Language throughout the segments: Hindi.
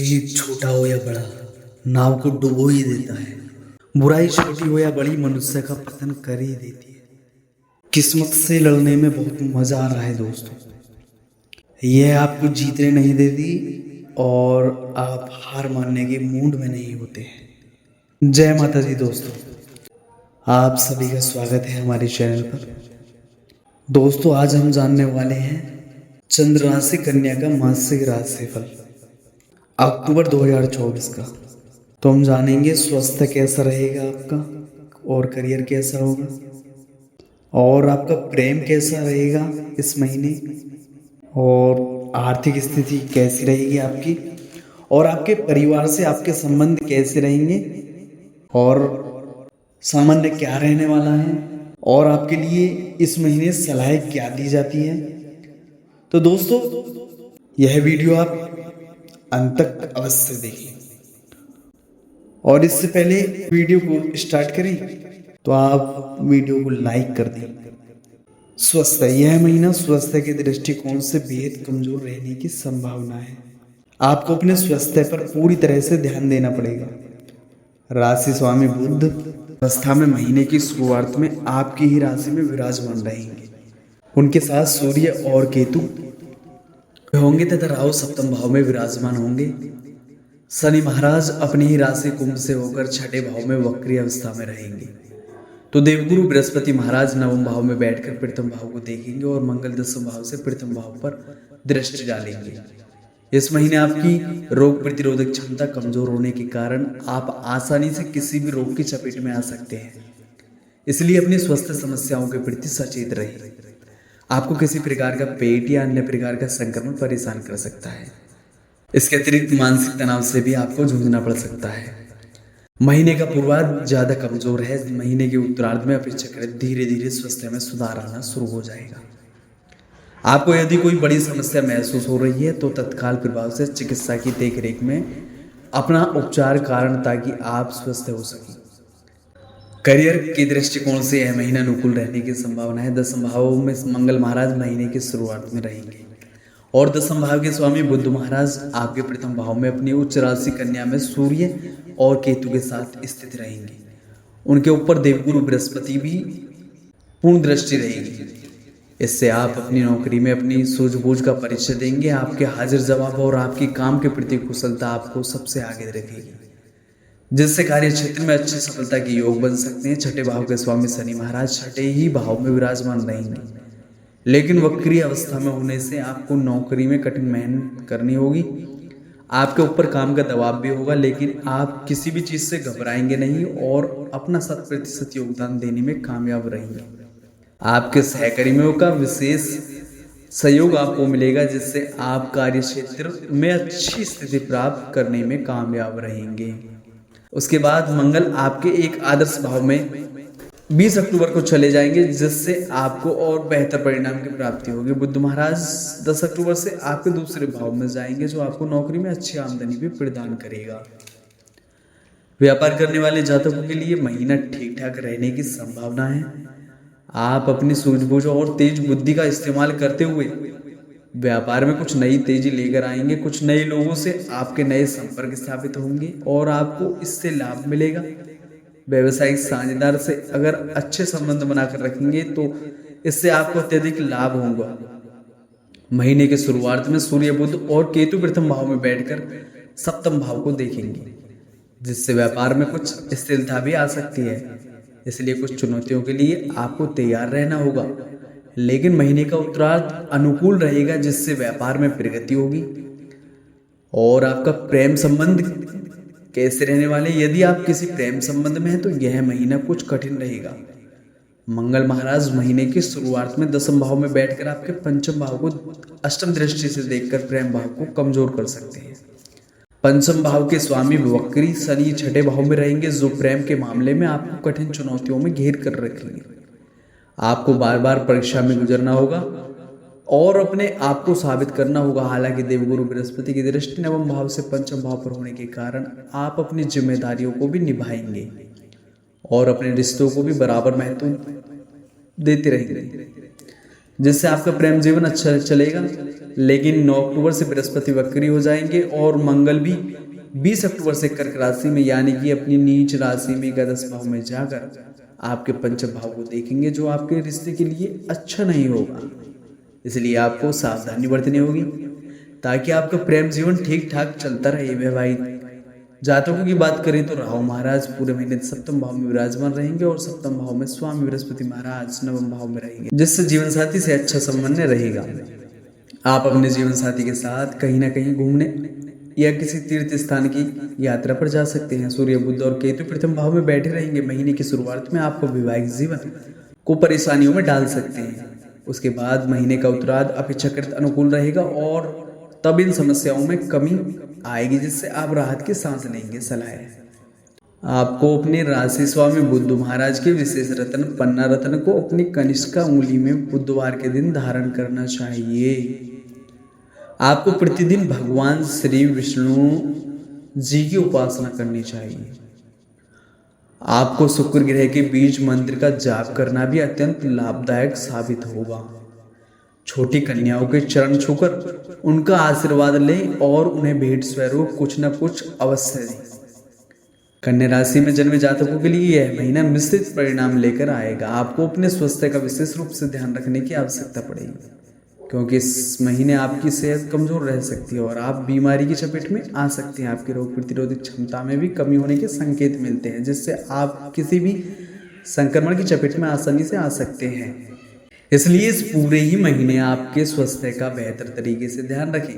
चीज छोटा हो या बड़ा, नाव को डुबो ही देता है। बुराई छोटी हो या बड़ी, मनुष्य का पतन कर ही देती है। किस्मत से लड़ने में बहुत मजा आ रहा है दोस्तों। यह आपको जीतने नहीं देती और आप हार मानने के मूड में नहीं होते हैं। जय माता दी दोस्तों, आप सभी का स्वागत है हमारे चैनल पर। दोस्तों, आज हम जानने वाले हैं चंद्र राशि कन्या का मासिक राशिफल अक्टूबर 2024 का। तो हम जानेंगे स्वास्थ्य कैसा रहेगा आपका, और करियर कैसा होगा, और आपका प्रेम कैसा रहेगा इस महीने, और आर्थिक स्थिति कैसी रहेगी आपकी, और आपके परिवार से आपके संबंध कैसे रहेंगे, और सामान्य क्या रहने वाला है, और आपके लिए इस महीने सलाहें क्या दी जाती है। तो दोस्तों, यह वीडियो आप अंत तक अवश्य देखें। और इससे पहले वीडियो को स्टार्ट करें तो आप वीडियो को लाइक कर दें। स्वास्थ्य, यह महीना स्वास्थ्य के दृष्टिकोण से बेहद कमजोर रहने की संभावना है। आपको अपने स्वास्थ्य पर पूरी तरह से ध्यान देना पड़ेगा। राशि स्वामी बुध अवस्था में महीने की शुरुआत में आपकी ही राशि में विराजमान रहेंगे। उनके साथ सूर्य और केतु होंगे तथा राहु सप्तम भाव में विराजमान होंगे। शनि महाराज अपनी ही राशि कुंभ से होकर छठे भाव में वक्री अवस्था में रहेंगे। तो देवगुरु बृहस्पति महाराज नवम भाव में बैठकर प्रथम भाव को देखेंगे और मंगल दसम भाव से प्रथम भाव पर दृष्टि डालेंगे। इस महीने आपकी रोग प्रतिरोधक क्षमता कमजोर होने के कारण आप आसानी से किसी भी रोग की चपेट में आ सकते हैं। इसलिए अपनी स्वास्थ्य समस्याओं के प्रति सचेत रहिए। आपको किसी प्रकार का पेट या अन्य प्रकार का संक्रमण परेशान कर सकता है। इसके अतिरिक्त मानसिक तनाव से भी आपको जूझना पड़ सकता है। महीने का पूर्वार्ध ज्यादा कमजोर है। महीने के उत्तरार्ध में अपेक्षाकृत धीरे धीरे स्वास्थ्य में सुधार आना शुरू हो जाएगा। आपको यदि कोई बड़ी समस्या महसूस हो रही है तो तत्काल प्रभाव से चिकित्सा की देखरेख में अपना उपचार कारण, ताकि आप स्वस्थ हो सकें। करियर के दृष्टिकोण से यह महीना अनुकूल रहने की संभावना है। दसम भाव में मंगल महाराज महीने की शुरुआत में रहेंगे और दसम भाव के स्वामी बुध महाराज आपके प्रथम भाव में अपनी उच्च राशि कन्या में सूर्य और केतु के साथ स्थित रहेंगे। उनके ऊपर देवगुरु बृहस्पति भी पूर्ण दृष्टि रहेगी। इससे आप अपनी नौकरी में अपनी सूझबूझ का परिचय देंगे। आपके हाजिर जवाब और आपकी काम के प्रति कुशलता आपको सबसे आगे रखेगी, जिससे कार्य क्षेत्र में अच्छी सफलता के योग बन सकते हैं। छठे भाव के स्वामी शनि महाराज छठे ही भाव में विराजमान रहेंगे, लेकिन वक्री अवस्था में होने से आपको नौकरी में कठिन मेहनत करनी होगी। आपके ऊपर काम का दबाव भी होगा, लेकिन आप किसी भी चीज से घबराएंगे नहीं और अपना 100% योगदान देने में कामयाब रहेंगे। आपके सहकर्मियों का विशेष सहयोग आपको मिलेगा, जिससे आप कार्य क्षेत्र में अच्छी स्थिति प्राप्त करने में कामयाब रहेंगे। उसके बाद मंगल आपके एक आदर्श भाव में 20 अक्टूबर को चले जाएंगे, जिससे आपको और बेहतर परिणाम की प्राप्ति होगी। बुध महाराज 10 अक्टूबर से आपके दूसरे भाव में जाएंगे, जो आपको नौकरी में अच्छी आमदनी भी प्रदान करेगा। व्यापार करने वाले जातकों के लिए महीना ठीक ठाक रहने की संभावना है। आप अपनी सूझबूझ और तेज बुद्धि का इस्तेमाल करते हुए व्यापार में कुछ नई तेजी लेकर आएंगे। कुछ नए लोगों से आपके नए संपर्क स्थापित होंगे और आपको इससे लाभ मिलेगा। व्यवसायिक साझेदार से अगर अच्छे संबंध बनाकर रखेंगे तो इससे आपको अत्यधिक लाभ होगा। महीने के शुरुआत में सूर्य बुध और केतु प्रथम भाव में बैठकर सप्तम भाव को देखेंगे, जिससे व्यापार में कुछ स्थिरता भी आ सकती है। इसलिए कुछ चुनौतियों के लिए आपको तैयार रहना होगा, लेकिन महीने का उत्तरार्ध अनुकूल रहेगा, जिससे व्यापार में प्रगति होगी। और आपका प्रेम संबंध कैसे रहने वाले, यदि आप किसी प्रेम संबंध में हैं तो यह महीना कुछ कठिन रहेगा। मंगल महाराज महीने की शुरुआत में दसम भाव में बैठकर आपके पंचम भाव को अष्टम दृष्टि से देखकर प्रेम भाव को कमजोर कर सकते हैं। पंचम भाव के स्वामी वक्री शनि छठे भाव में रहेंगे, जो प्रेम के मामले में आपको कठिन चुनौतियों में घेर कर रखेंगे। आपको बार बार परीक्षा में गुजरना होगा और अपने आप को साबित करना होगा। हालांकि देवगुरु बृहस्पति की दृष्टि नवम भाव से पंचम भाव पर होने के कारण आप अपनी जिम्मेदारियों को भी निभाएंगे और अपने रिश्तों को भी बराबर महत्व देते रहेंगे। जिससे आपका प्रेम जीवन अच्छा चलेगा। लेकिन 9 अक्टूबर से बृहस्पति वक्री हो जाएंगे और मंगल भी 20 अक्टूबर से कर्क राशि में यानी कि अपनी नीच राशि में एकादश भाव में जाकर आपके पंचम भाव को देखेंगे, जो आपके रिश्ते के लिए अच्छा नहीं होगा। इसलिए आपको सावधानी बरतनी होगी ताकि आपका प्रेम जीवन ठीक ठाक चलता रहे। वैवाहिक जातकों की बात करें तो राहु महाराज पूरे महीने सप्तम भाव में विराजमान रहेंगे और सप्तम भाव में स्वामी बृहस्पति महाराज नवम भाव में रहेंगे, जिससे जीवन साथी से अच्छा संबंध रहेगा। आप अपने जीवन साथी के साथ कहीं ना कहीं घूमने या किसी तीर्थ स्थान की यात्रा पर जा सकते हैं। सूर्य, बुध और केतु प्रथम भाव में बैठे रहेंगे। महीने की शुरुआत में आपको वैवाहिक जीवन को परेशानियों में डाल सकते हैं। उसके बाद महीने का उत्तरार्ध अपेक्षाकृत अनुकूल रहेगा और तब इन समस्याओं में कमी आएगी, जिससे आप राहत की सांस लेंगे। सलाह है आपको अपने राशि स्वामी बुध महाराज के विशेष रत्न पन्ना रत्न को अपनी कनिष्का उंगली में बुधवार के दिन धारण करना चाहिए। आपको प्रतिदिन भगवान श्री विष्णु जी की उपासना करनी चाहिए। आपको शुक्र ग्रह के बीज मंत्र का जाप करना भी अत्यंत लाभदायक साबित होगा। छोटी कन्याओं के चरण छूकर उनका आशीर्वाद लें और उन्हें भेंट स्वरूप कुछ न कुछ अवश्य दें। कन्या राशि में जन्मे जातकों के लिए यह महीना मिश्रित परिणाम लेकर आएगा। आपको अपने स्वास्थ्य का विशेष रूप से ध्यान रखने की आवश्यकता पड़ेगी, क्योंकि इस महीने आपकी सेहत कमजोर रह सकती है और आप बीमारी की चपेट में आ सकते हैं। आपकी रोग प्रतिरोधक क्षमता में भी कमी होने के संकेत मिलते हैं, जिससे आप किसी भी संक्रमण की चपेट में आसानी से आ सकते हैं। इसलिए इस पूरे ही महीने आपके स्वास्थ्य का बेहतर तरीके से ध्यान रखें।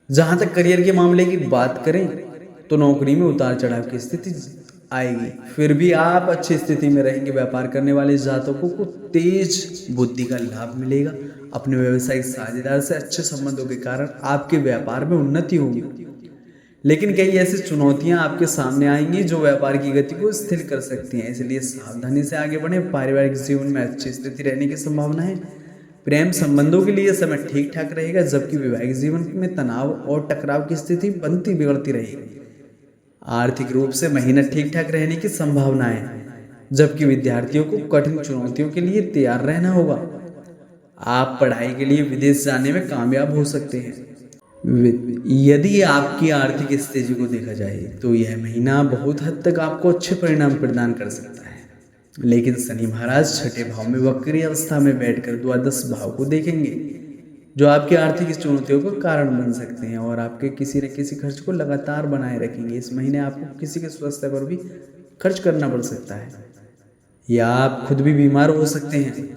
जहां तक करियर के मामले की बात करें तो नौकरी में उतार चढ़ाव की स्थिति आएगी, फिर भी आप अच्छी स्थिति में रहेंगे। व्यापार करने वाले जातकों को तेज बुद्धि का लाभ मिलेगा। अपने व्यवसायिक साझेदार से अच्छे संबंधों के कारण आपके व्यापार में उन्नति होगी, लेकिन कई ऐसी चुनौतियां आपके सामने आएंगी जो व्यापार की गति को स्थिर कर सकती हैं। इसलिए सावधानी से आगे बढ़े। पारिवारिक जीवन में अच्छी स्थिति रहने की संभावना है। प्रेम संबंधों के लिए समय ठीक ठाक रहेगा, जबकि वैवाहिक जीवन में तनाव और टकराव की स्थिति बनती बिगड़ती रहेगी। आर्थिक रूप से महीना ठीक ठाक रहने की संभावना है, जबकि विद्यार्थियों को कठिन चुनौतियों के लिए तैयार रहना होगा। आप पढ़ाई के लिए विदेश जाने में कामयाब हो सकते हैं। यदि आपकी आर्थिक स्थिति को देखा जाए तो यह महीना बहुत हद तक आपको अच्छे परिणाम प्रदान कर सकता है, लेकिन शनि महाराज छठे भाव में वक्री अवस्था में बैठकर द्वादश भाव को देखेंगे, जो आपकी आर्थिक चुनौतियों का कारण बन सकते हैं और आपके किसी न किसी खर्च को लगातार बनाए रखेंगे। इस महीने आपको किसी के स्वास्थ्य पर भी खर्च करना पड़ सकता है या आप खुद भी बीमार हो सकते हैं,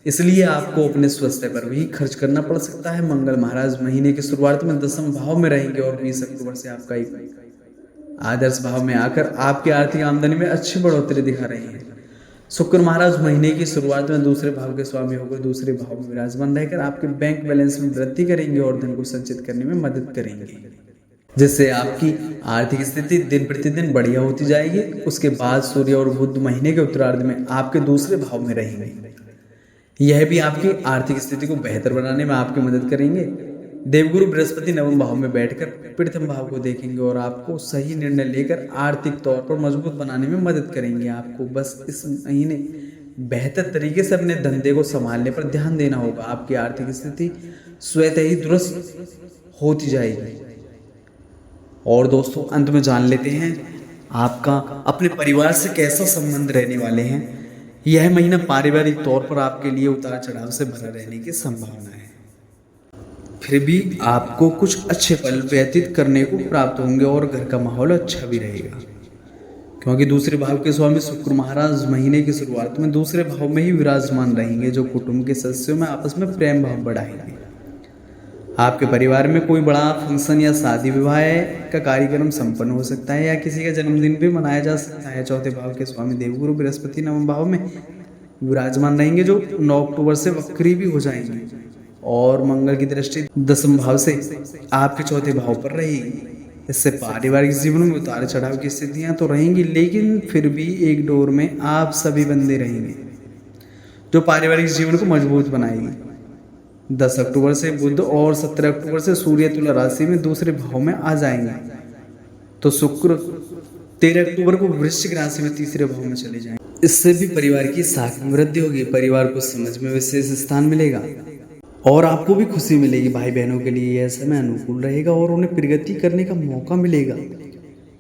इसलिए आपको अपने स्वास्थ्य पर भी खर्च करना पड़ सकता है। मंगल महाराज महीने की शुरुआत में दसम भाव में रहेंगे और 20 अक्टूबर से आपका एक आदर्श भाव में आकर आपकी आर्थिक आमदनी में अच्छी बढ़ोतरी दिखा रहे हैं। शुक्र महाराज महीने की शुरुआत में दूसरे भाव के स्वामी होकर दूसरे भाव में विराजमान रहकर आपके बैंक बैलेंस में वृद्धि करेंगे और धन को संचित करने में मदद करेंगे, जिससे आपकी आर्थिक स्थिति दिन प्रतिदिन बढ़िया होती जाएगी। उसके बाद सूर्य और बुध महीने के उत्तरार्ध में आपके दूसरे भाव में रहेंगे। यह भी आपकी आर्थिक स्थिति को बेहतर बनाने में आपकी मदद करेंगे। देवगुरु बृहस्पति नवम भाव में बैठकर प्रथम भाव को देखेंगे और आपको सही निर्णय लेकर आर्थिक तौर पर मजबूत बनाने में मदद करेंगे। आपको बस इस महीने बेहतर तरीके से अपने धंधे को संभालने पर ध्यान देना होगा। आपकी आर्थिक स्थिति स्वतः ही दुरुस्त होती जाएगी। और दोस्तों, अंत में जान लेते हैं आपका अपने परिवार से कैसा संबंध रहने वाले हैं। यह महीना पारिवारिक तौर पर आपके लिए उतार चढ़ाव से भरा रहने की संभावना है, फिर भी आपको कुछ अच्छे पल व्यतीत करने को प्राप्त होंगे और घर का माहौल अच्छा भी रहेगा, क्योंकि दूसरे भाव के स्वामी शुक्र महाराज महीने की शुरुआत में दूसरे भाव में ही विराजमान रहेंगे, जो कुटुंब के सदस्यों में आपस में प्रेम भाव बढ़ाएंगे। आपके परिवार में कोई बड़ा फंक्शन या शादी विवाह का कार्यक्रम संपन्न हो सकता है या किसी का जन्मदिन भी मनाया जा सकता है। चौथे भाव के स्वामी देवगुरु बृहस्पति नवम भाव में विराजमान रहेंगे, जो 9 अक्टूबर से वक्री भी हो जाएंगे और मंगल की दृष्टि दसम भाव से आपके चौथे भाव पर रहेगी। इससे पारिवारिक जीवन में उतार चढ़ाव की स्थितियां तो रहेंगी, लेकिन फिर भी एक डोर में आप सभी बंधे रहेंगे, जो पारिवारिक जीवन को मजबूत बनाएगी। 10 अक्टूबर से बुध और 17 अक्टूबर से सूर्य तुला राशि में दूसरे भाव में आ जाएंगे, तो शुक्र 13 अक्टूबर को वृश्चिक राशि में तीसरे भाव में चले जाएंगे। इससे भी परिवार की साख में वृद्धि होगी, परिवार को समझ में विशेष स्थान मिलेगा और आपको भी खुशी मिलेगी। भाई बहनों के लिए यह समय अनुकूल रहेगा और उन्हें प्रगति करने का मौका मिलेगा।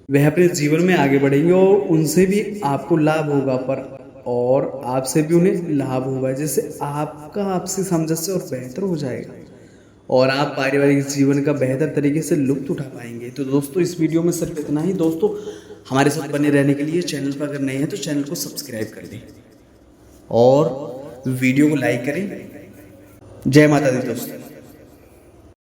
वह अपने जीवन में आगे बढ़ेंगे और उनसे भी आपको लाभ होगा और आपसे भी उन्हें लाभ होगा, जिससे आपका आपसी सामंजस्य और बेहतर हो जाएगा और आप पारिवारिक जीवन का बेहतर तरीके से लुत्फ उठा पाएंगे। तो दोस्तों इस वीडियो में सिर्फ इतना ही। दोस्तों हमारे साथ बने रहने के लिए चैनल पर अगर नए हैं तो चैनल को सब्सक्राइब कर दें और वीडियो को लाइक करें। जय माता दी दोस्तों।